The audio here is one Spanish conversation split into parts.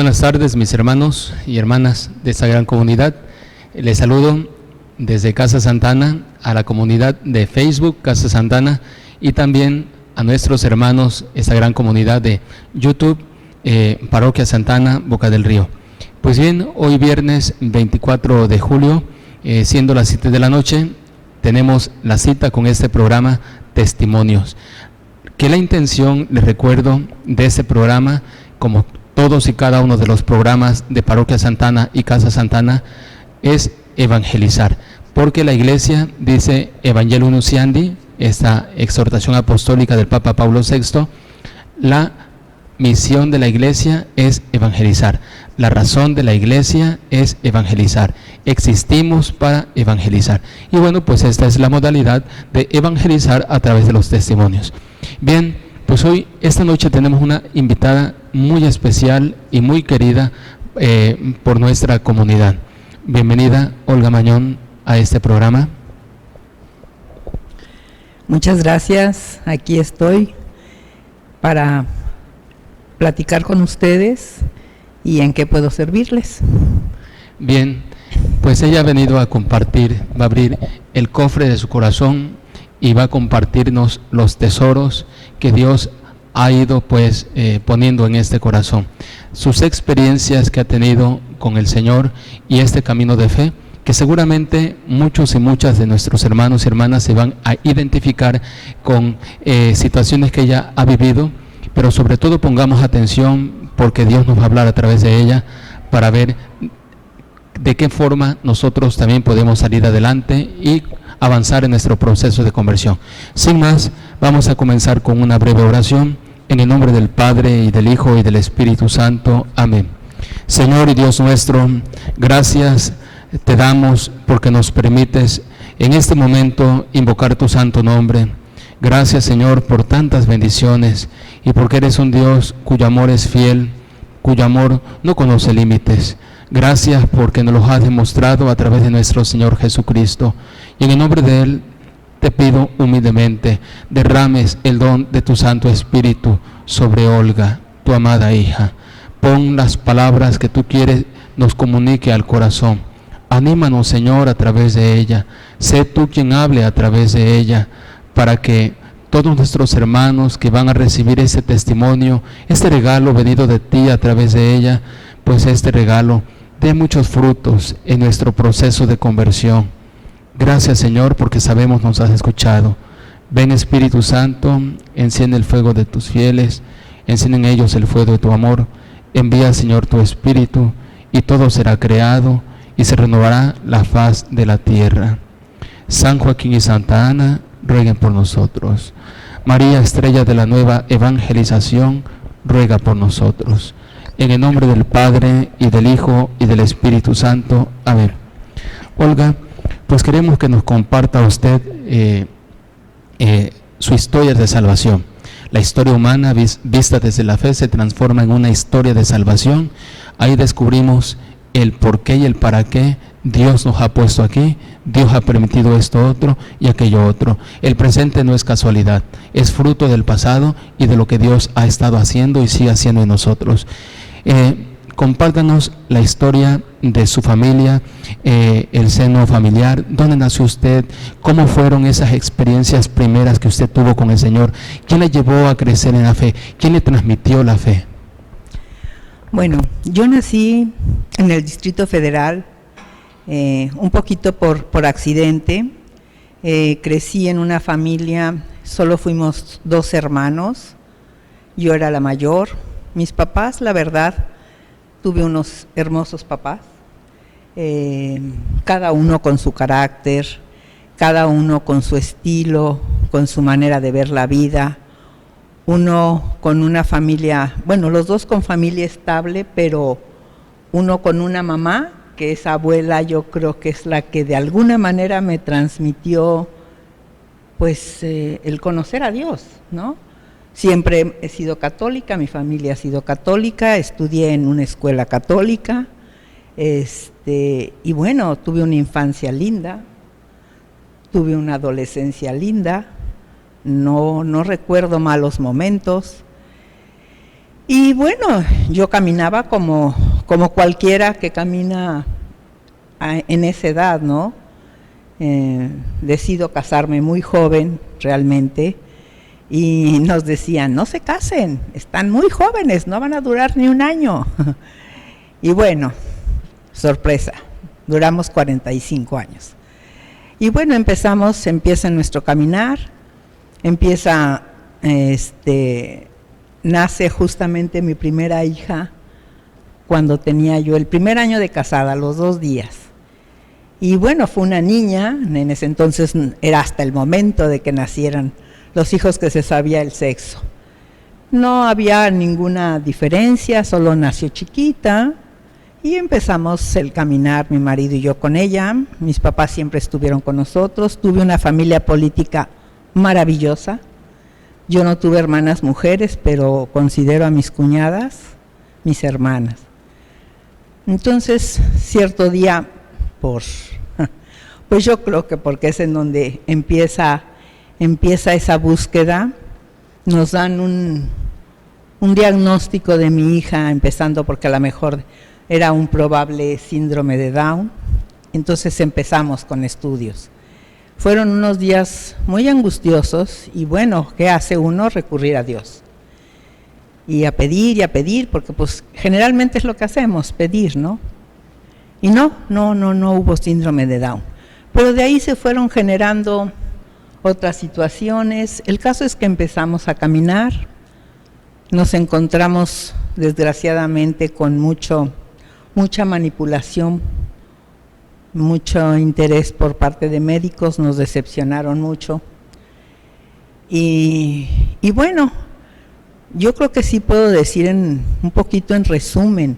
buenas tardes, mis hermanos y hermanas de esta gran comunidad. Les saludo desde Casa Santana, a la comunidad de Facebook Casa Santana y también a nuestros hermanos, esta gran comunidad de YouTube, Parroquia Santana, Boca del Río. Pues bien, hoy viernes 24 de julio, siendo las 7 de la noche, tenemos la cita con este programa Testimonios. Que la intención, les recuerdo, de este programa, como todos y cada uno de los programas de Parroquia Santana y Casa Santana, es evangelizar, porque la Iglesia dice Evangelium Nunciandi, esta exhortación apostólica del Papa Pablo VI, la misión de la Iglesia es evangelizar, la razón de la Iglesia es evangelizar, existimos para evangelizar. Y bueno, pues esta es la modalidad de evangelizar a través de los testimonios. Bien, pues hoy, esta noche tenemos una invitada muy especial y muy querida por nuestra comunidad. Bienvenida, Olga Mañón, a este programa. Muchas gracias, aquí estoy para platicar con ustedes y en qué puedo servirles. Bien, pues ella ha venido a compartir, va a abrir el cofre de su corazón y va a compartirnos los tesoros que Dios ha ido pues poniendo en este corazón, sus experiencias que ha tenido con el Señor y este camino de fe, que seguramente muchos y muchas de nuestros hermanos y hermanas se van a identificar con situaciones que ella ha vivido, pero sobre todo pongamos atención porque Dios nos va a hablar a través de ella para ver de qué forma nosotros también podemos salir adelante y avanzar en nuestro proceso de conversión. Sin más, vamos a comenzar con una breve oración en el nombre del Padre y del Hijo y del Espíritu Santo. Amén. Señor y Dios nuestro, gracias te damos porque nos permites en este momento invocar tu santo nombre. Gracias, Señor, por tantas bendiciones y porque eres un Dios cuyo amor es fiel, cuyo amor no conoce límites. Gracias porque nos lo has demostrado a través de nuestro Señor Jesucristo. Y en el nombre de Él te pido humildemente, derrames el don de tu Santo Espíritu sobre Olga, tu amada hija. Pon las palabras que tú quieres nos comunique al corazón. Anímanos, Señor, a través de ella. Sé tú quien hable a través de ella, para que todos nuestros hermanos que van a recibir este testimonio, este regalo venido de ti a través de ella, pues este regalo dé muchos frutos en nuestro proceso de conversión. Gracias, Señor, porque sabemos nos has escuchado. Ven, Espíritu Santo, enciende el fuego de tus fieles, enciende en ellos el fuego de tu amor. Envía, Señor, tu Espíritu, y todo será creado, y se renovará la faz de la tierra. San Joaquín y Santa Ana, rueguen por nosotros. María, estrella de la nueva evangelización, ruega por nosotros. En el nombre del Padre, y del Hijo, y del Espíritu Santo. Amén. Olga, pues queremos que nos comparta usted su historia de salvación. La historia humana vista desde la fe se transforma en una historia de salvación. Ahí descubrimos el por qué y el para qué Dios nos ha puesto aquí, Dios ha permitido esto otro y aquello otro. El presente no es casualidad, es fruto del pasado y de lo que Dios ha estado haciendo y sigue haciendo en nosotros. Compártanos la historia de su familia, el seno familiar, dónde nació usted, cómo fueron esas experiencias primeras que usted tuvo con el Señor, quién le llevó a crecer en la fe, quién le transmitió la fe. Bueno, yo nací en el Distrito Federal, un poquito por accidente. Crecí en una familia, solo fuimos 2 hermanos, yo era la mayor. Mis papás, la verdad, tuve unos hermosos papás, cada uno con su carácter, cada uno con su estilo, con su manera de ver la vida. Uno con una familia, bueno, los 2 con familia estable, pero uno con una mamá, que esa abuela yo creo que es la que de alguna manera me transmitió pues el conocer a Dios, ¿no? Siempre he sido católica, mi familia ha sido católica, estudié en una escuela católica, y bueno, tuve una infancia linda, tuve una adolescencia linda, no recuerdo malos momentos, Y bueno, yo caminaba como cualquiera que camina en esa edad, ¿no? Decido casarme muy joven, realmente, y nos decían, no se casen, están muy jóvenes, no van a durar ni un año. Y bueno, sorpresa, duramos 45 años. Y bueno, empieza nuestro caminar, nace justamente mi primera hija cuando tenía yo el primer año de casada, los 2 días. Y bueno, fue una niña, en ese entonces era hasta el momento de que nacieran los hijos que se sabía el sexo. No había ninguna diferencia, solo nació chiquita y empezamos el caminar, mi marido y yo con ella. Mis papás siempre estuvieron con nosotros, tuve una familia política maravillosa. Yo no tuve hermanas mujeres, pero considero a mis cuñadas mis hermanas. Entonces, cierto día, pues yo creo que porque es en donde empieza esa búsqueda, nos dan un diagnóstico de mi hija, empezando porque a lo mejor era un probable síndrome de Down. Entonces empezamos con estudios. Fueron unos días muy angustiosos y bueno, ¿qué hace uno? Recurrir a Dios. Y a pedir, porque pues generalmente es lo que hacemos, pedir, ¿no? Y no hubo síndrome de Down. Pero de ahí se fueron generando otras situaciones. El caso es que empezamos a caminar, nos encontramos desgraciadamente con mucha manipulación, mucho interés por parte de médicos, nos decepcionaron mucho. Y bueno, yo creo que sí puedo decir un poquito en resumen,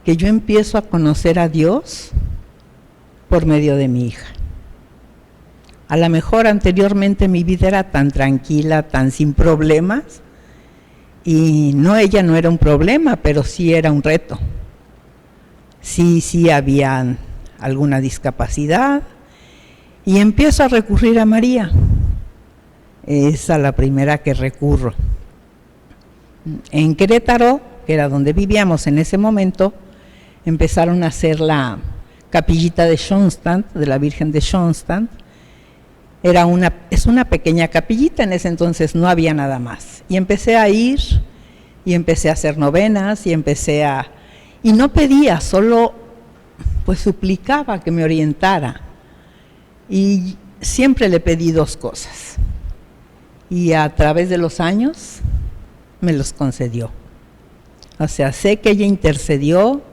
que yo empiezo a conocer a Dios por medio de mi hija. A lo mejor anteriormente mi vida era tan tranquila, tan sin problemas, y ella no era un problema, pero sí era un reto. Sí había alguna discapacidad, y empiezo a recurrir a María. Es a la primera que recurro. En Querétaro, que era donde vivíamos en ese momento, empezaron a hacer la capillita de Schoenstatt, de la Virgen de Schoenstatt. Es una pequeña capillita, en ese entonces no había nada más. Y empecé a ir, y empecé a hacer novenas, y no pedía, solo pues suplicaba que me orientara. Y siempre le pedí 2 cosas. Y a través de los años me los concedió. O sea, sé que ella intercedió,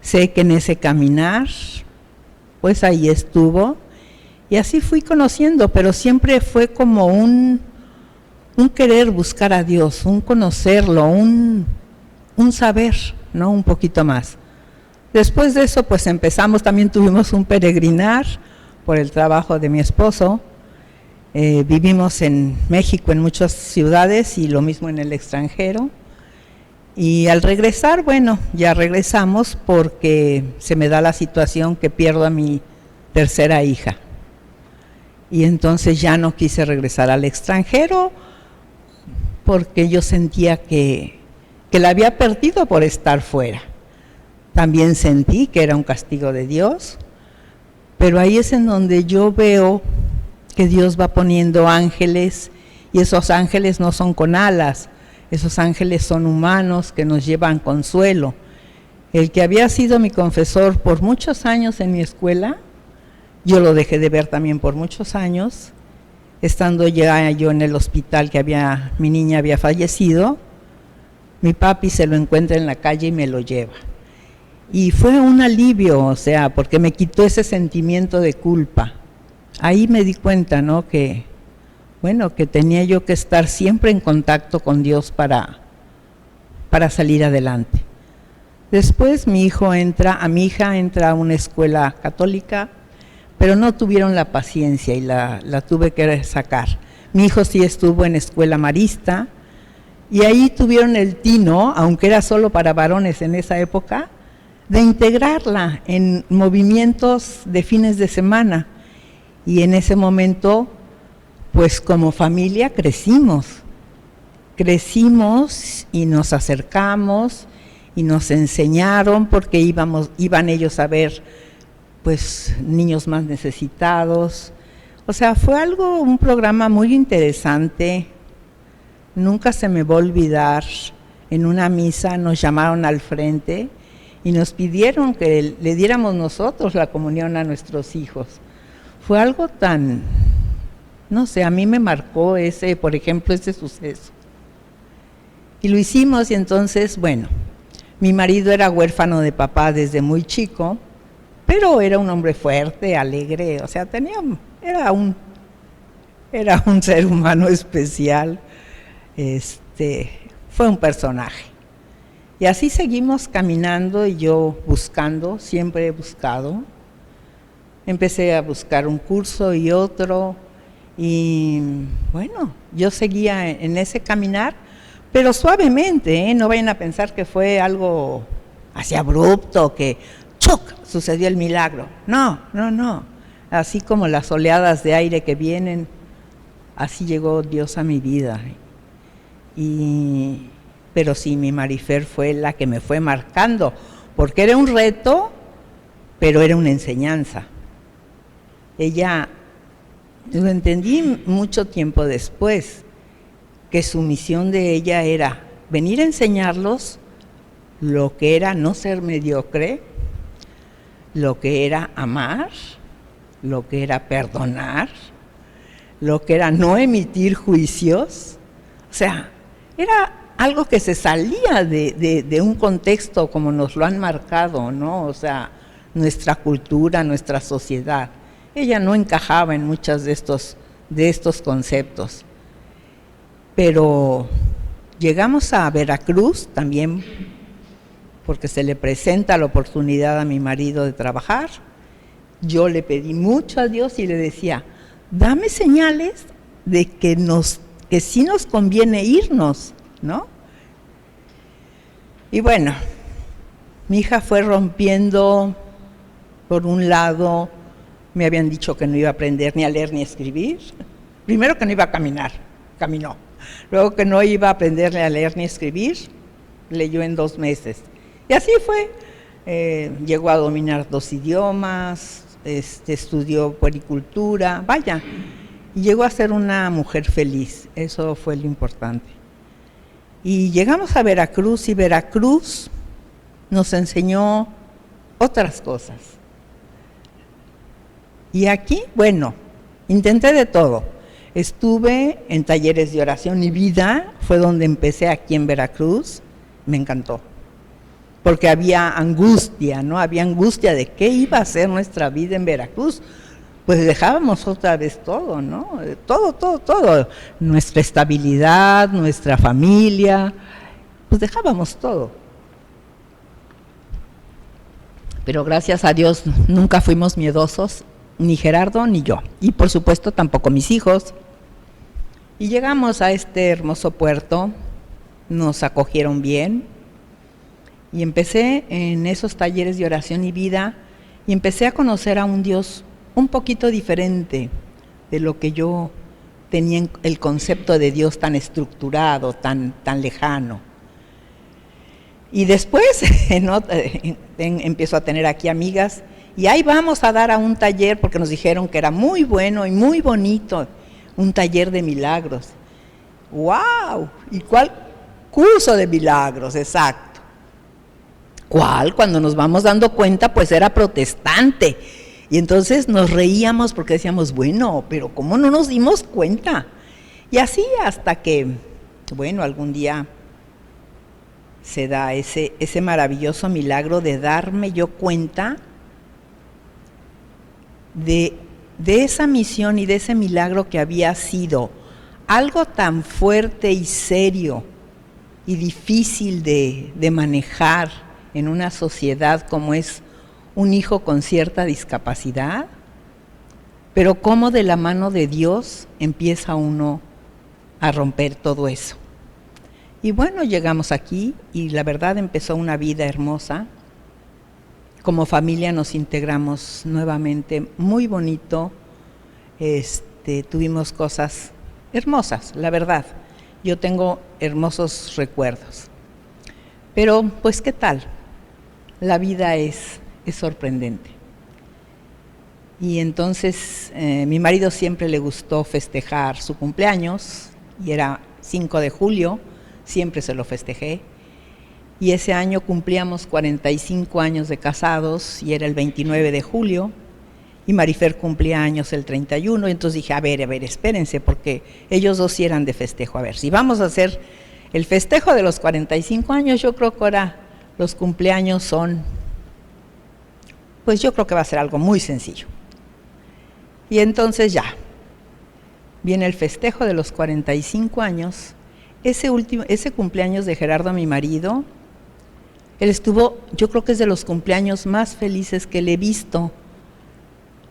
sé que en ese caminar, pues ahí estuvo. Y así fui conociendo, pero siempre fue como un querer buscar a Dios, un conocerlo, un saber, ¿no? Un poquito más. Después de eso, pues también tuvimos un peregrinar por el trabajo de mi esposo. Vivimos en México, en muchas ciudades, y lo mismo en el extranjero. Y al regresar, bueno, ya regresamos porque se me da la situación que pierdo a mi tercera hija. Y entonces ya no quise regresar al extranjero porque yo sentía que la había perdido por estar fuera. También sentí que era un castigo de Dios, pero ahí es en donde yo veo que Dios va poniendo ángeles, y esos ángeles no son con alas, esos ángeles son humanos que nos llevan consuelo. El que había sido mi confesor por muchos años en mi escuela, yo lo dejé de ver también por muchos años, estando ya yo en el hospital mi niña había fallecido. Mi papi se lo encuentra en la calle y me lo lleva. Y fue un alivio, o sea, porque me quitó ese sentimiento de culpa. Ahí me di cuenta, ¿no? Que tenía yo que estar siempre en contacto con Dios para salir adelante. Después mi hija entra a una escuela católica, pero no tuvieron la paciencia y la tuve que sacar. Mi hijo sí estuvo en escuela marista, y ahí tuvieron el tino, aunque era solo para varones en esa época, de integrarla en movimientos de fines de semana. Y en ese momento, pues como familia crecimos. crecimos y nos acercamos y nos enseñaron porque iban ellos a ver pues niños más necesitados. O sea, fue un programa muy interesante. Nunca se me va a olvidar, en una misa nos llamaron al frente y nos pidieron que le diéramos nosotros la comunión a nuestros hijos. Fue algo tan, no sé, a mí me marcó por ejemplo, ese suceso. Y lo hicimos y entonces, bueno, mi marido era huérfano de papá desde muy chico, pero era un hombre fuerte, alegre, o sea, era un ser humano especial. Fue un personaje. Y así seguimos caminando y yo buscando, siempre he buscado. Empecé a buscar un curso y otro y bueno, yo seguía en ese caminar, pero suavemente, no vayan a pensar que fue algo así abrupto, que ¡chuc!, sucedió el milagro. No. Así como las oleadas de aire que vienen, así llegó Dios a mi vida. Pero sí, mi Marifer fue la que me fue marcando, porque era un reto, pero era una enseñanza. Ella, lo entendí mucho tiempo después, que su misión de ella era venir a enseñarlos lo que era no ser mediocre, lo que era amar, lo que era perdonar, lo que era no emitir juicios. O sea, era algo que se salía de un contexto como nos lo han marcado, ¿no? O sea, nuestra cultura, nuestra sociedad. Ella no encajaba en muchos de estos conceptos. Pero llegamos a Veracruz también porque se le presenta la oportunidad a mi marido de trabajar. Yo le pedí mucho a Dios y le decía, dame señales de que sí nos conviene irnos, ¿no? Y bueno, mi hija fue rompiendo. Por un lado, me habían dicho que no iba a aprender ni a leer ni a escribir. Primero que no iba a caminar, caminó. Luego que no iba a aprender a leer ni a escribir, leyó en 2 meses. Y así fue. Llegó a dominar 2 idiomas, estudió puericultura, vaya. Y llegó a ser una mujer feliz, eso fue lo importante. Y llegamos a Veracruz y Veracruz nos enseñó otras cosas. Y aquí, bueno, intenté de todo. Estuve en talleres de oración y vida, fue donde empecé aquí en Veracruz, me encantó. Porque había angustia, ¿no? Había angustia de qué iba a ser nuestra vida en Veracruz. Pues dejábamos otra vez todo, ¿no? Todo. Nuestra estabilidad, nuestra familia, pues dejábamos todo. Pero gracias a Dios nunca fuimos miedosos, ni Gerardo ni yo. Y por supuesto tampoco mis hijos. Y llegamos a este hermoso puerto, nos acogieron bien. Y empecé en esos talleres de oración y vida y empecé a conocer a un Dios un poquito diferente de lo que yo tenía en el concepto de Dios tan estructurado, tan lejano. Y después empiezo a tener aquí amigas y ahí vamos a dar a un taller porque nos dijeron que era muy bueno y muy bonito, un taller de milagros. ¡Wow! ¿Y cuál curso de milagros? Exacto. ¿Cuál? Cuando nos vamos dando cuenta, pues era protestante. Y entonces nos reíamos porque decíamos, bueno, pero ¿cómo no nos dimos cuenta? Y así hasta que, bueno, algún día se da ese maravilloso milagro de darme yo cuenta de esa misión y de ese milagro que había sido algo tan fuerte y serio y difícil de manejar en una sociedad como es un hijo con cierta discapacidad, pero cómo de la mano de Dios empieza uno a romper todo eso. Y bueno, llegamos aquí y la verdad empezó una vida hermosa. Como familia nos integramos nuevamente, muy bonito, tuvimos cosas hermosas, la verdad. yo tengo hermosos recuerdos. Pero, pues, ¿qué tal? La vida es sorprendente. Y entonces, mi marido siempre le gustó festejar su cumpleaños, y era 5 de julio, siempre se lo festejé. Y ese año cumplíamos 45 años de casados, y era el 29 de julio, y Marifer cumplía años el 31, entonces dije, a ver, espérense, porque ellos dos sí eran de festejo. A ver, si vamos a hacer el festejo de los 45 años, yo creo que ahora los cumpleaños son, pues yo creo que va a ser algo muy sencillo. Y entonces ya, viene el festejo de los 45 años, ese cumpleaños de Gerardo, mi marido, él estuvo, yo creo que es de los cumpleaños más felices que le he visto.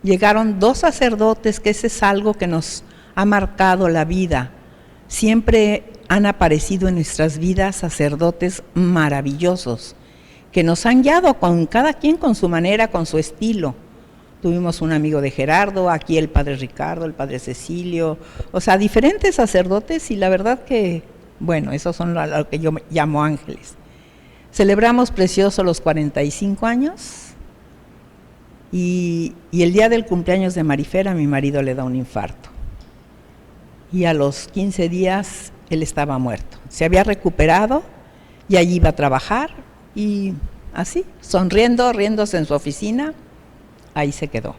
Llegaron 2 sacerdotes, que ese es algo que nos ha marcado la vida. Siempre han aparecido en nuestras vidas sacerdotes maravillosos, que nos han guiado con cada quien con su manera, con su estilo. Tuvimos un amigo de Gerardo, aquí el padre Ricardo, el padre Cecilio, o sea, diferentes sacerdotes, y la verdad que, bueno, esos son lo que yo llamo ángeles. Celebramos precioso los 45 años, y el día del cumpleaños de Marifer, a mi marido le da un infarto. Y a los 15 días él estaba muerto. Se había recuperado y allí iba a trabajar, y así, riéndose en su oficina, ahí se quedó.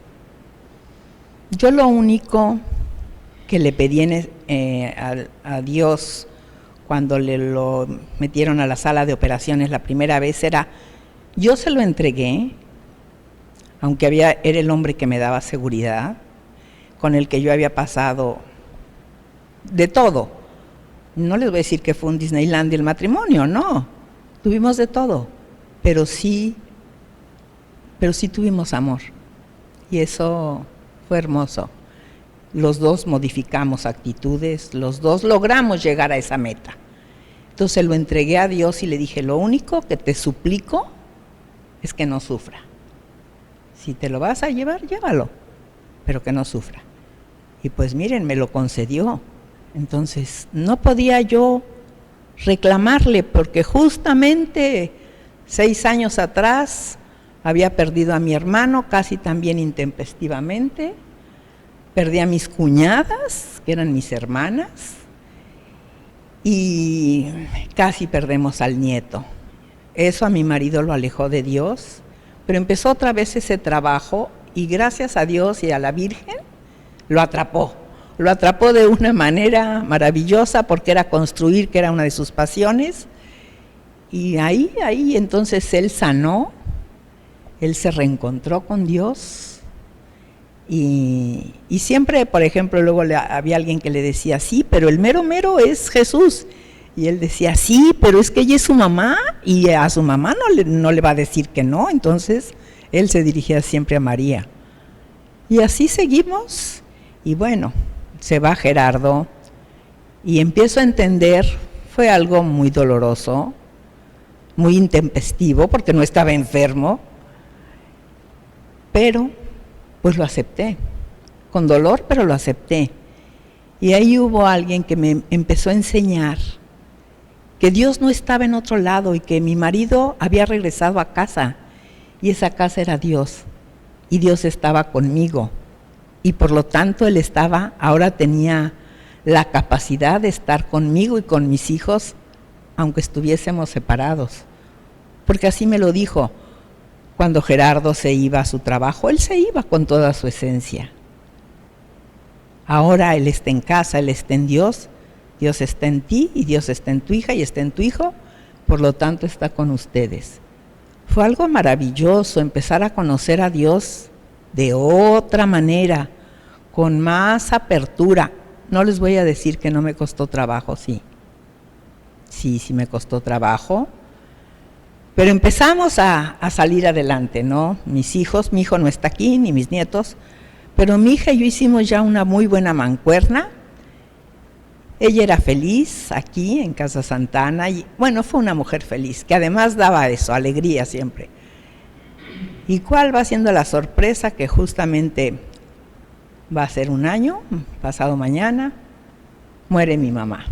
Yo lo único que le pedí a Dios cuando lo metieron a la sala de operaciones la primera vez era, yo se lo entregué, aunque era el hombre que me daba seguridad, con el que yo había pasado de todo. No les voy a decir que fue un Disneylandia el matrimonio, no, tuvimos de todo, pero sí tuvimos amor. Y eso fue hermoso. Los dos modificamos actitudes, los dos logramos llegar a esa meta. Entonces lo entregué a Dios y le dije, lo único que te suplico es que no sufra. Si te lo vas a llevar, llévalo, pero que no sufra. Y pues miren, me lo concedió. Entonces no podía yo reclamarle, porque justamente 6 años atrás había perdido a mi hermano, casi también intempestivamente. Perdí a mis cuñadas, que eran mis hermanas, y casi perdemos al nieto. Eso a mi marido lo alejó de Dios, pero empezó otra vez ese trabajo, y gracias a Dios y a la Virgen lo atrapó. Lo atrapó de una manera maravillosa, porque era construir, que era una de sus pasiones, y ahí entonces él sanó. Él se reencontró con Dios, y siempre, por ejemplo, luego había alguien que le decía, sí, pero el mero mero es Jesús. Y él decía, sí, pero es que ella es su mamá, y a su mamá no le va a decir que no. Entonces, él se dirigía siempre a María. Y así seguimos, y bueno, se va Gerardo, y empiezo a entender, fue algo muy doloroso, muy intempestivo, porque no estaba enfermo, pero pues lo acepté, con dolor, pero lo acepté. Y ahí hubo alguien que me empezó a enseñar que Dios no estaba en otro lado, y que mi marido había regresado a casa, y esa casa era Dios, y Dios estaba conmigo, y por lo tanto Él ahora tenía la capacidad de estar conmigo y con mis hijos, aunque estuviésemos separados, porque así me lo dijo. Cuando Gerardo se iba a su trabajo, él se iba con toda su esencia. Ahora él está en casa, él está en Dios, Dios está en ti, y Dios está en tu hija, y está en tu hijo, por lo tanto está con ustedes. Fue algo maravilloso empezar a conocer a Dios de otra manera, con más apertura. No les voy a decir que no me costó trabajo, sí me costó trabajo, pero empezamos a salir adelante, ¿no? Mis hijos, mi hijo no está aquí, ni mis nietos, pero mi hija y yo hicimos ya una muy buena mancuerna. Ella era feliz aquí en Casa Santana, y bueno, fue una mujer feliz, que además daba eso, alegría siempre. ¿Y cuál va siendo la sorpresa? Que justamente va a ser un año, pasado mañana, muere mi mamá.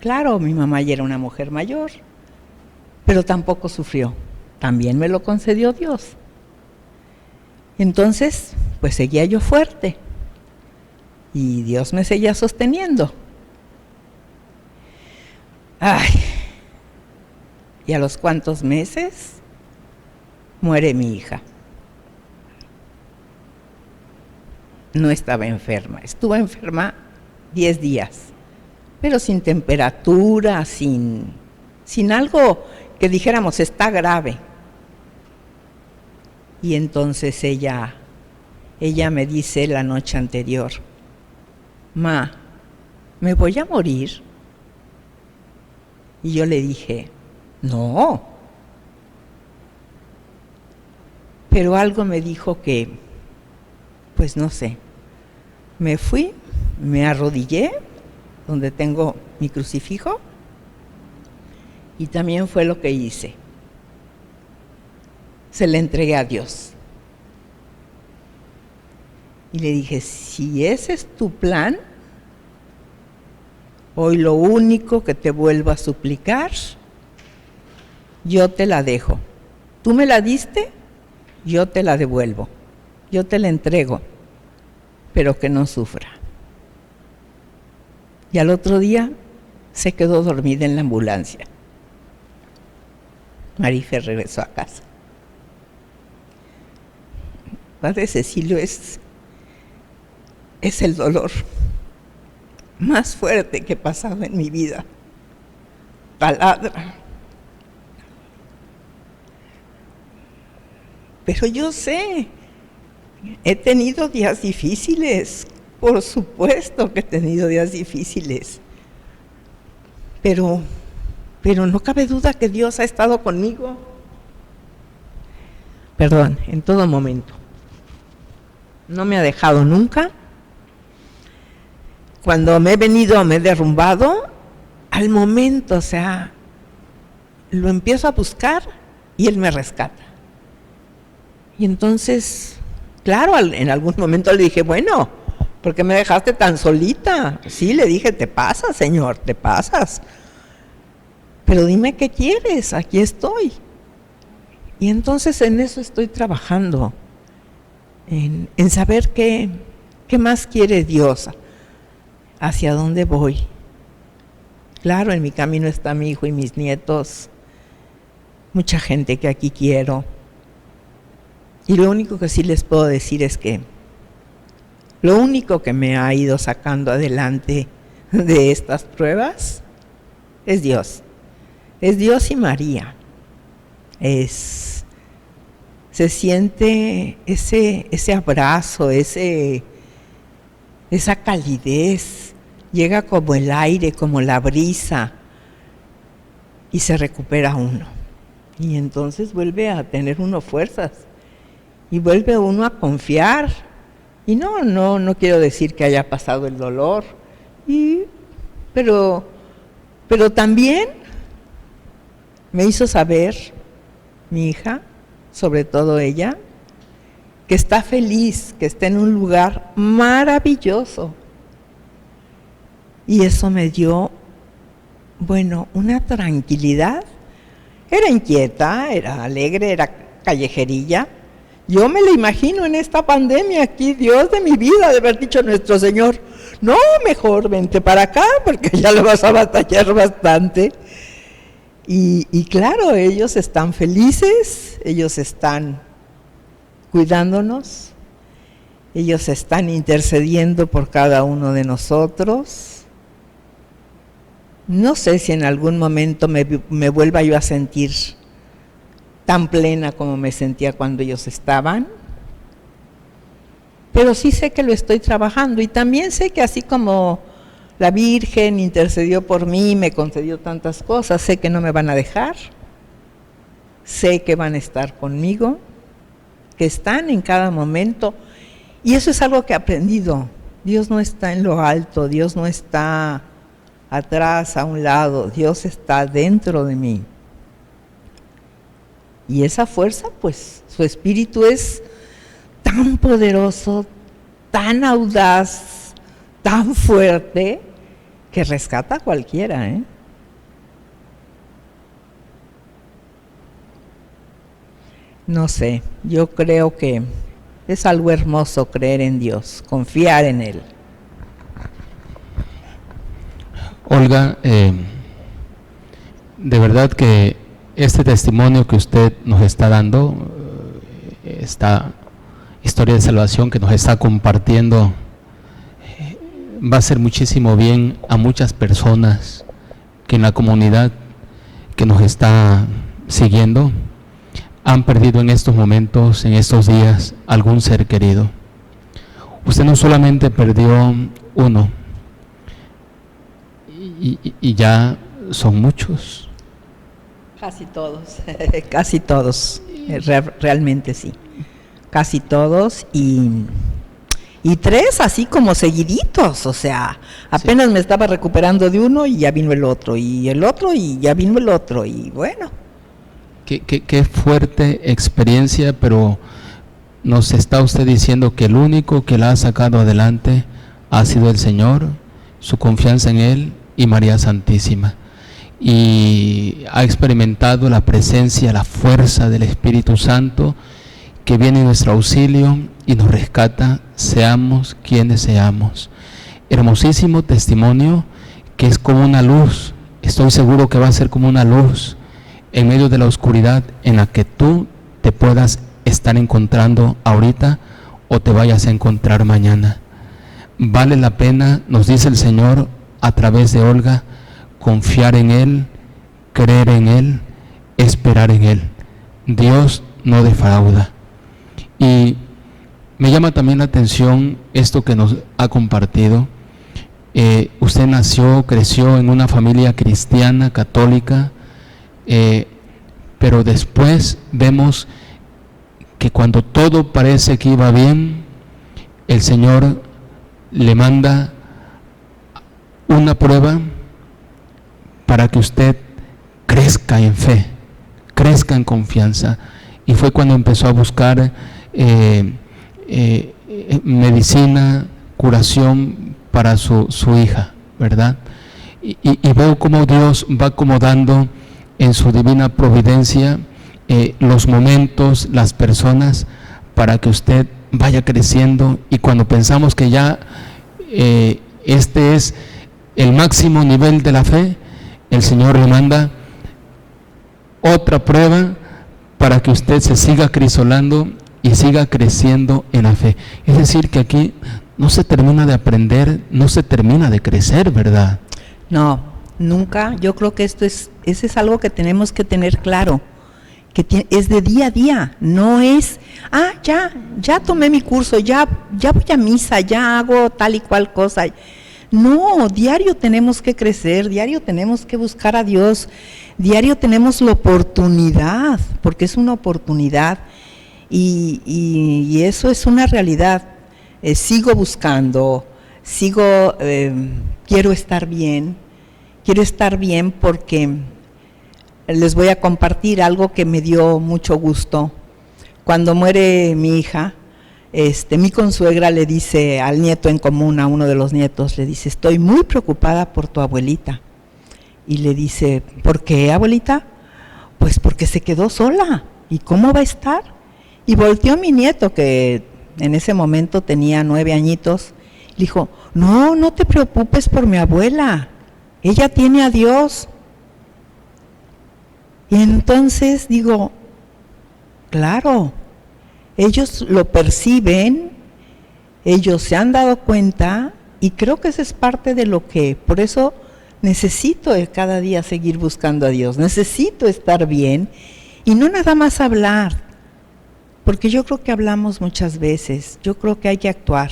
Claro, mi mamá ya era una mujer mayor, pero tampoco sufrió. También me lo concedió Dios. Entonces, pues seguía yo fuerte y Dios me seguía sosteniendo. Ay, y a los cuantos meses muere mi hija. No estaba enferma, estuvo enferma 10 días, pero sin temperatura, sin algo que dijéramos está grave. Y entonces ella me dice la noche anterior, Ma, ¿me voy a morir? Y yo le dije, no. Pero algo me dijo que, pues no sé, me fui, me arrodillé, donde tengo mi crucifijo, y también fue lo que hice. Se le entregué a Dios. Y le dije, si ese es tu plan, hoy lo único que te vuelvo a suplicar, yo te la dejo. Tú me la diste, yo te la devuelvo. Yo te la entrego, pero que no sufra. Y al otro día se quedó dormida en la ambulancia. Marife regresó a casa. Padre Cecilio es el dolor más fuerte que he pasado en mi vida. Taladra. Pero yo sé, he tenido días difíciles, por supuesto que he tenido días difíciles, pero no cabe duda que Dios ha estado conmigo. Perdón, en todo momento. No me ha dejado nunca. Cuando me he derrumbado, al momento, o sea, lo empiezo a buscar y Él me rescata. Y entonces, claro, en algún momento le dije, bueno, ¿por qué me dejaste tan solita? Sí, le dije, te pasas, Señor, te pasas. Pero dime qué quieres, aquí estoy. Y entonces en eso estoy trabajando, en saber qué más quiere Dios, hacia dónde voy. Claro, en mi camino está mi hijo y mis nietos, mucha gente que aquí quiero. Y lo único que sí les puedo decir es que lo único que me ha ido sacando adelante de estas pruebas es Dios. Es Dios y María. Se siente ese abrazo, esa calidez, llega como el aire, como la brisa, y se recupera uno. Y entonces vuelve a tener uno fuerzas, y vuelve uno a confiar. Y no quiero decir que haya pasado el dolor, pero también me hizo saber mi hija, sobre todo ella, que está feliz, que está en un lugar maravilloso. Y eso me dio, una tranquilidad. Era inquieta, era alegre, era callejerilla. Yo me la imagino en esta pandemia aquí, Dios de mi vida, de haber dicho nuestro Señor, no, mejor vente para acá, porque ya lo vas a batallar bastante. Y claro, ellos están felices, ellos están cuidándonos, ellos están intercediendo por cada uno de nosotros. No sé si en algún momento me vuelva yo a sentir tan plena como me sentía cuando ellos estaban, pero sí sé que lo estoy trabajando, y también sé que así como la Virgen intercedió por mí, me concedió tantas cosas, sé que no me van a dejar, sé que van a estar conmigo, que están en cada momento, y eso es algo que he aprendido. Dios no está en lo alto, Dios no está atrás, a un lado, Dios está dentro de mí. Y esa fuerza, pues, su espíritu es tan poderoso, tan audaz, tan fuerte, que rescata a cualquiera, No sé, yo creo que es algo hermoso creer en Dios, confiar en Él. Olga, de verdad que este testimonio que usted nos está dando, esta historia de salvación que nos está compartiendo, va a hacer muchísimo bien a muchas personas que en la comunidad que nos está siguiendo han perdido en estos momentos, en estos días, algún ser querido. Usted no solamente perdió uno, y ya son muchos. Casi todos, casi todos, realmente sí, casi todos, y 3 así como seguiditos, o sea, apenas sí. Me estaba recuperando de uno y ya vino el otro, y el otro y ya vino el otro, y bueno. Qué fuerte experiencia, pero nos está usted diciendo que el único que la ha sacado adelante ha sido el Señor, su confianza en Él y María Santísima, y ha experimentado la presencia, la fuerza del Espíritu Santo que viene en nuestro auxilio y nos rescata, seamos quienes seamos. Hermosísimo testimonio que es como una luz, estoy seguro que va a ser como una luz en medio de la oscuridad en la que tú te puedas estar encontrando ahorita o te vayas a encontrar mañana. Vale la pena, nos dice el Señor a través de Olga, confiar en Él, creer en Él, esperar en Él. Dios no defrauda. Y me llama también la atención esto que nos ha compartido. Usted nació, creció en una familia cristiana, católica, pero después vemos que cuando todo parece que iba bien, el Señor le manda una prueba para que usted crezca en fe, crezca en confianza. Y fue cuando empezó a buscar medicina, curación para su hija, ¿verdad? Y veo cómo Dios va acomodando en su divina providencia los momentos, las personas, para que usted vaya creciendo, y cuando pensamos que ya este es el máximo nivel de la fe, el Señor le manda otra prueba para que usted se siga crisolando y siga creciendo en la fe. Es decir, que aquí no se termina de aprender, no se termina de crecer, ¿verdad? No, nunca. Yo creo que ese es algo que tenemos que tener claro, que es de día a día, no es, ya tomé mi curso, ya voy a misa, ya hago tal y cual cosa. No, diario tenemos que crecer, diario tenemos que buscar a Dios, diario tenemos la oportunidad, porque es una oportunidad, y eso es una realidad. Sigo buscando, quiero estar bien porque les voy a compartir algo que me dio mucho gusto. Cuando muere mi hija, mi consuegra le dice al nieto en común, a uno de los nietos, le dice: estoy muy preocupada por tu abuelita. Y le dice: ¿por qué, abuelita? Pues porque se quedó sola. ¿Y cómo va a estar? Y volteó a mi nieto, que en ese momento tenía 9 añitos, y dijo: no te preocupes por mi abuela, ella tiene a Dios. Y entonces digo, claro, ellos lo perciben, ellos se han dado cuenta, y creo que eso es parte de lo que, por eso necesito cada día seguir buscando a Dios, necesito estar bien, y no nada más hablar, porque yo creo que hablamos muchas veces, yo creo que hay que actuar.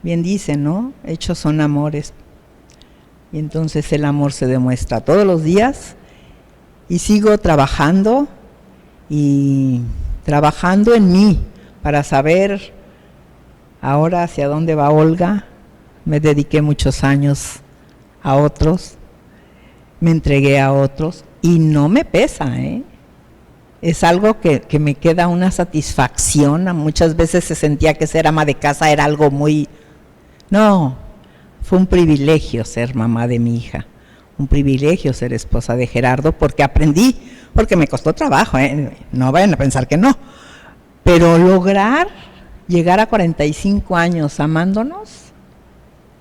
Bien dicen, ¿no? Hechos son amores, y entonces el amor se demuestra todos los días, y sigo trabajando en mí, para saber ahora hacia dónde va Olga. Me dediqué muchos años a otros, me entregué a otros, y no me pesa, es algo que me queda una satisfacción. Muchas veces se sentía que ser ama de casa era algo muy... No, fue un privilegio ser mamá de mi hija, un privilegio ser esposa de Gerardo, porque aprendí, porque me costó trabajo, no vayan a pensar que no, pero lograr llegar a 45 años amándonos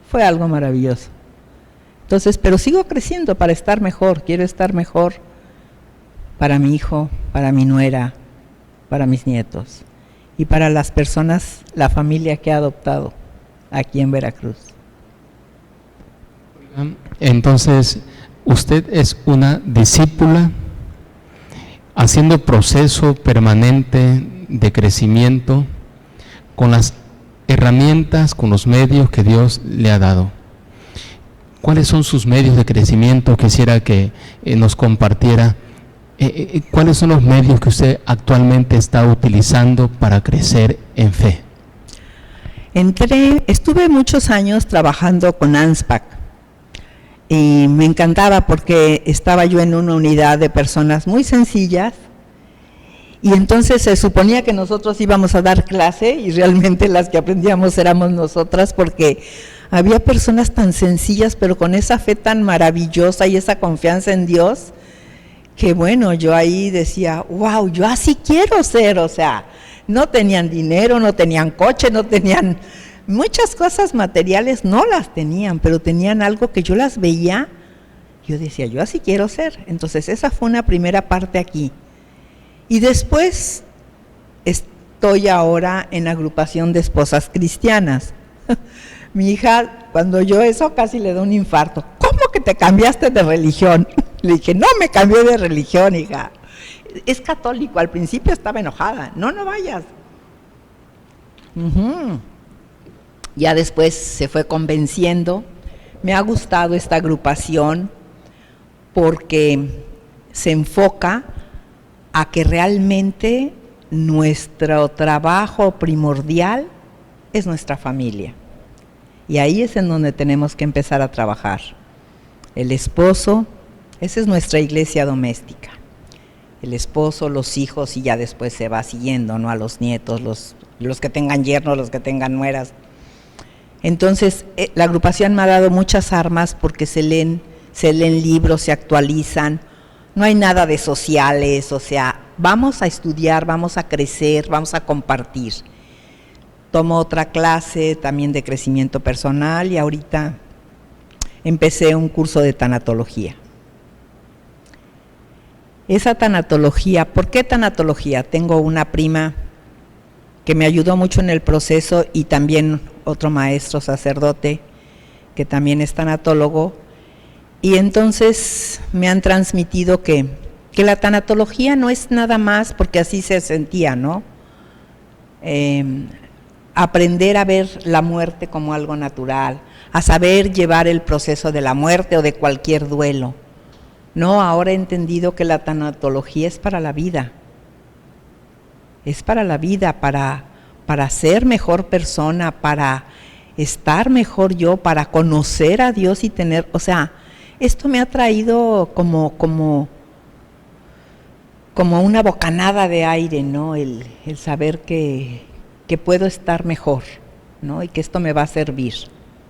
fue algo maravilloso. Entonces, pero sigo creciendo para estar mejor, quiero estar mejor para mi hijo, para mi nuera, para mis nietos y para las personas, la familia que he adoptado aquí en Veracruz. Entonces, usted es una discípula haciendo proceso permanente de crecimiento con las herramientas, con los medios que Dios le ha dado. ¿Cuáles son sus medios de crecimiento? Quisiera que nos compartiera. ¿Cuáles son los medios que usted actualmente está utilizando para crecer en fe? Estuve muchos años trabajando con ANSPAC y me encantaba porque estaba yo en una unidad de personas muy sencillas y entonces se suponía que nosotros íbamos a dar clase y realmente las que aprendíamos éramos nosotras, porque había personas tan sencillas pero con esa fe tan maravillosa y esa confianza en Dios, que bueno, yo ahí decía, wow, yo así quiero ser. O sea, no tenían dinero, no tenían coche, no tenían muchas cosas materiales, no las tenían, pero tenían algo que yo las veía, yo decía, yo así quiero ser. Entonces esa fue una primera parte aquí. Y después estoy ahora en la agrupación de esposas cristianas. Mi hija, cuando oyó eso, casi le da un infarto. ¿Cómo que te cambiaste de religión? Le dije, no me cambié de religión, hija. Es católico, al principio estaba enojada. No vayas. Ya después se fue convenciendo. Me ha gustado esta agrupación porque se enfoca a que realmente nuestro trabajo primordial es nuestra familia. Y ahí es en donde tenemos que empezar a trabajar. El esposo, esa es nuestra iglesia doméstica. El esposo, los hijos, y ya después se va siguiendo, ¿no? A los nietos, los que tengan yernos, los que tengan nueras. Entonces, la agrupación me ha dado muchas armas porque se leen libros, se actualizan. No hay nada de sociales, o sea, vamos a estudiar, vamos a crecer, vamos a compartir. Tomo otra clase también de crecimiento personal y ahorita empecé un curso de tanatología. Esa tanatología, ¿por qué tanatología? Tengo una prima que me ayudó mucho en el proceso y también otro maestro sacerdote que también es tanatólogo, y entonces me han transmitido que la tanatología no es nada más, porque así se sentía, ¿no? Aprender a ver la muerte como algo natural, a saber llevar el proceso de la muerte o de cualquier duelo. No, ahora he entendido que la tanatología es para la vida. Es para la vida, para ser mejor persona, para estar mejor yo, para conocer a Dios y tener, o sea, esto me ha traído como una bocanada de aire, ¿no? El saber que puedo estar mejor, ¿no? Y que esto me va a servir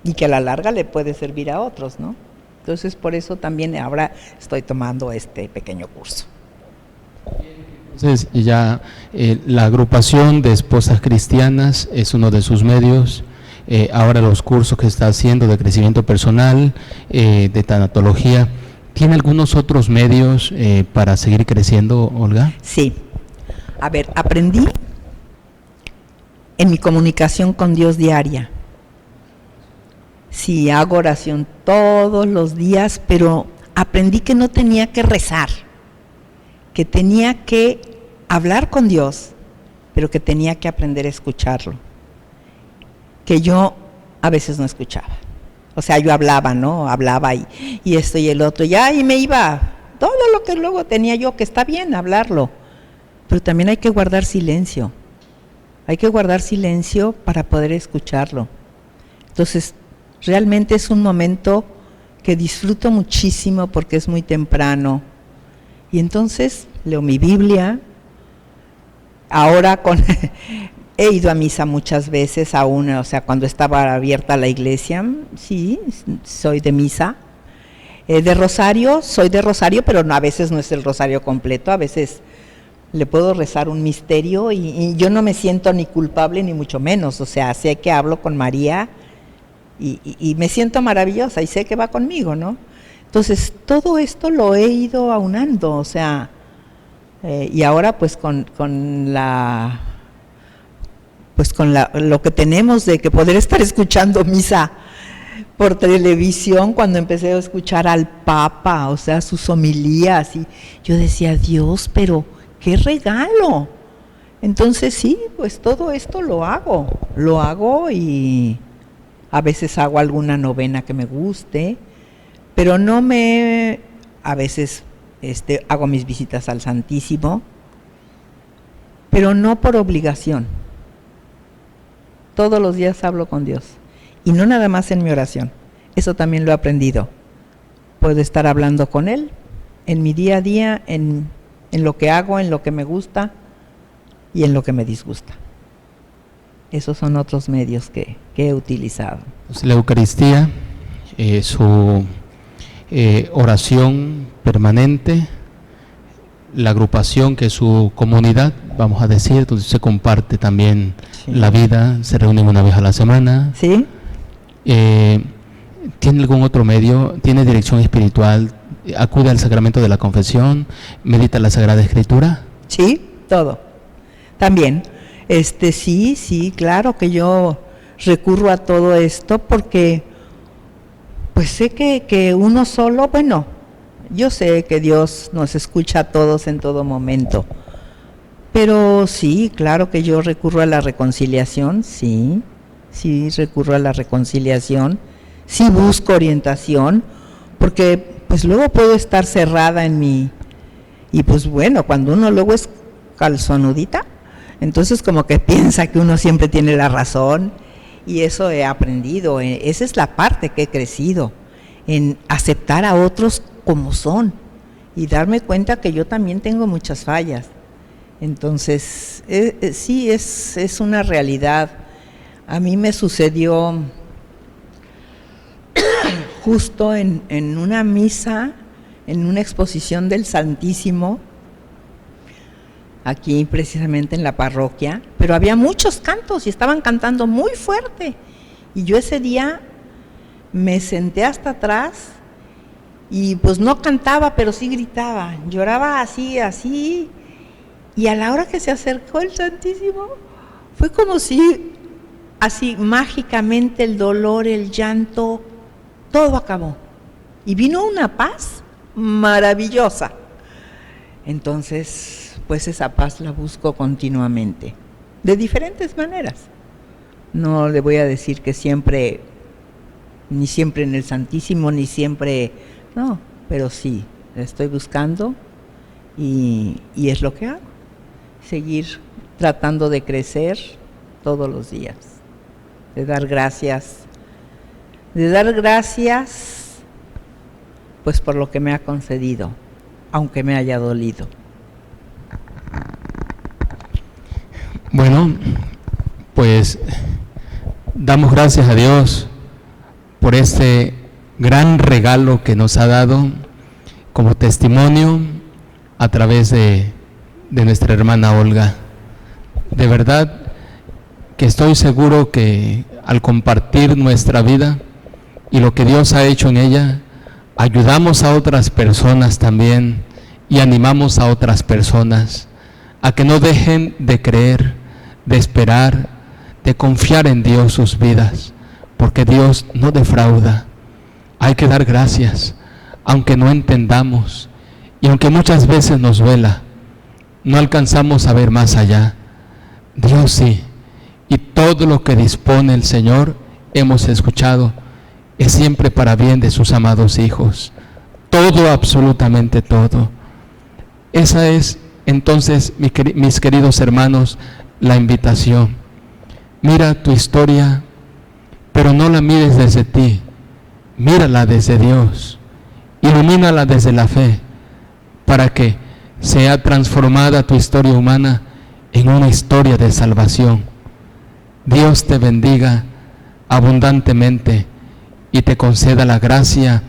y que a la larga le puede servir a otros, ¿no? Entonces, por eso también ahora estoy tomando este pequeño curso. Entonces, ya la agrupación de esposas cristianas es uno de sus medios. Ahora los cursos que está haciendo de crecimiento personal, de tanatología. ¿Tiene algunos otros medios para seguir creciendo, Olga? Sí. A ver, aprendí en mi comunicación con Dios diaria. Sí, hago oración todos los días, pero aprendí que no tenía que rezar, que tenía que hablar con Dios, pero que tenía que aprender a escucharlo, que yo a veces no escuchaba. O sea, yo hablaba, ¿no? Hablaba y esto y el otro, y me iba todo lo que luego tenía yo, que está bien hablarlo, pero también hay que guardar silencio. Hay que guardar silencio para poder escucharlo. Entonces, realmente es un momento que disfruto muchísimo porque es muy temprano. Y entonces leo mi Biblia. Ahora he ido a misa muchas veces aún, o sea, cuando estaba abierta la iglesia, sí, soy de misa. De rosario, soy de rosario, pero no, a veces no es el rosario completo, a veces le puedo rezar un misterio y yo no me siento ni culpable ni mucho menos, o sea, sé que hablo con María y me siento maravillosa y sé que va conmigo, ¿no? Entonces, todo esto lo he ido aunando, o sea, y ahora pues con lo que tenemos de que poder estar escuchando misa por televisión, cuando empecé a escuchar al Papa, o sea, sus homilías, y yo decía, Dios, pero ¡qué regalo! Entonces sí, pues todo esto lo hago y a veces hago alguna novena que me guste, pero a veces hago mis visitas al Santísimo, pero no por obligación. Todos los días hablo con Dios. Y no nada más en mi oración, eso también lo he aprendido. Puedo estar hablando con Él en mi día a día, en lo que hago, en lo que me gusta y en lo que me disgusta. Esos son otros medios que he utilizado. Pues la Eucaristía, su oración permanente, la agrupación que es su comunidad, vamos a decir, entonces se comparte también la vida, se reúnen una vez a la semana. ¿Sí? ¿Tiene algún otro medio? ¿Tiene dirección espiritual? ¿Acude al sacramento de la confesión? ¿Medita la Sagrada Escritura? Sí, todo. También, sí, claro que yo recurro a todo esto porque pues sé que uno solo, bueno, yo sé que Dios nos escucha a todos en todo momento, pero sí, claro que yo recurro a la reconciliación, sí recurro a la reconciliación, sí busco orientación, porque pues luego puedo estar cerrada en mí, y pues bueno, cuando uno luego es calzonudita, entonces como que piensa que uno siempre tiene la razón, y eso he aprendido, esa es la parte que he crecido, en aceptar a otros como son, y darme cuenta que yo también tengo muchas fallas. Entonces, sí, es una realidad. A mí me sucedió justo en una misa, en una exposición del Santísimo, aquí precisamente en la parroquia, pero había muchos cantos y estaban cantando muy fuerte. Y yo ese día me senté hasta atrás y pues no cantaba, pero sí gritaba, lloraba así, y a la hora que se acercó el Santísimo, fue como si así mágicamente el dolor, el llanto, todo acabó. Y vino una paz maravillosa. Entonces, pues esa paz la busco continuamente, de diferentes maneras. No le voy a decir que siempre, ni siempre en el Santísimo, ni siempre, no, pero sí, la estoy buscando y es lo que hago. Seguir tratando de crecer todos los días, de dar gracias pues por lo que me ha concedido, aunque me haya dolido. Bueno, pues damos gracias a Dios por este gran regalo que nos ha dado como testimonio a través de nuestra hermana Olga. De verdad que estoy seguro que al compartir nuestra vida y lo que Dios ha hecho en ella, ayudamos a otras personas también y animamos a otras personas a que no dejen de creer, de esperar, de confiar en Dios sus vidas, porque Dios no defrauda. Hay que dar gracias, aunque no entendamos y aunque muchas veces nos duela, no alcanzamos a ver más allá. Dios sí, y todo lo que dispone el Señor, hemos escuchado, es siempre para bien de sus amados hijos. Todo, absolutamente todo. Esa es entonces, mis queridos hermanos, la invitación. Mira tu historia, pero no la mires desde ti, mírala desde Dios, ilumínala desde la fe, para que sea transformada tu historia humana en una historia de salvación. Dios te bendiga abundantemente y te conceda la gracia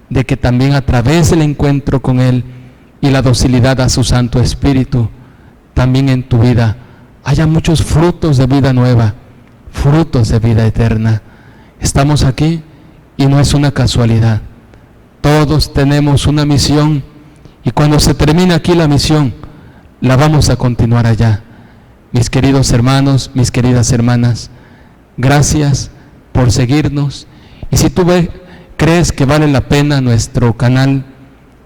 de que también a través del encuentro con Él y la docilidad a su Santo Espíritu, también en tu vida haya muchos frutos de vida nueva, frutos de vida eterna. Estamos aquí y no es una casualidad. Todos tenemos una misión y cuando se termine aquí la misión, la vamos a continuar allá. Mis queridos hermanos, mis queridas hermanas, gracias por seguirnos. Y si tú crees que vale la pena nuestro canal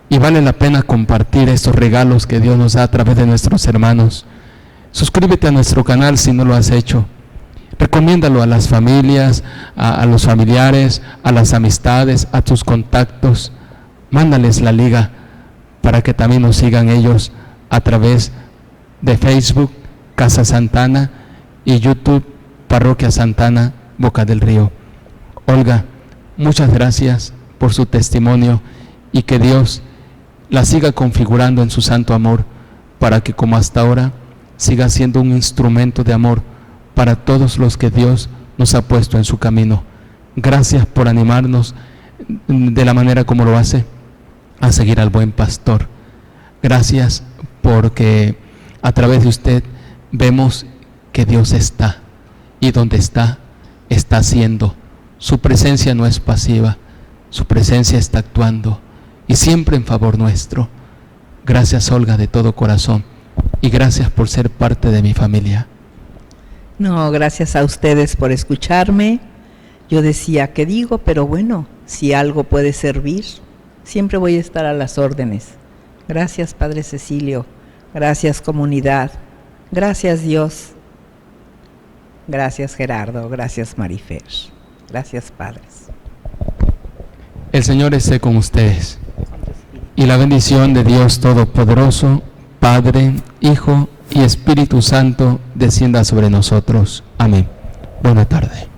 y vale la pena compartir estos regalos que Dios nos da a través de nuestros hermanos, suscríbete a nuestro canal si no lo has hecho. Recomiéndalo a las familias, a los familiares, a las amistades, a tus contactos. Mándales la liga para que también nos sigan ellos a través de Facebook, Casa Santana, y YouTube, Parroquia Santana, Boca del Río. Olga, muchas gracias por su testimonio y que Dios la siga configurando en su santo amor para que como hasta ahora siga siendo un instrumento de amor para todos los que Dios nos ha puesto en su camino. Gracias por animarnos de la manera como lo hace a seguir al buen pastor. Gracias porque a través de usted vemos que Dios está y donde está haciendo. Su presencia no es pasiva, su presencia está actuando y siempre en favor nuestro. Gracias, Olga, de todo corazón, y gracias por ser parte de mi familia. No, gracias a ustedes por escucharme. Yo decía, ¿qué digo? Pero bueno, si algo puede servir, siempre voy a estar a las órdenes. Gracias, Padre Cecilio. Gracias, comunidad. Gracias, Dios. Gracias, Gerardo. Gracias, Marifer. Gracias, padres. El Señor esté con ustedes. Y la bendición de Dios Todopoderoso, Padre, Hijo y Espíritu Santo, descienda sobre nosotros. Amén. Buena tarde.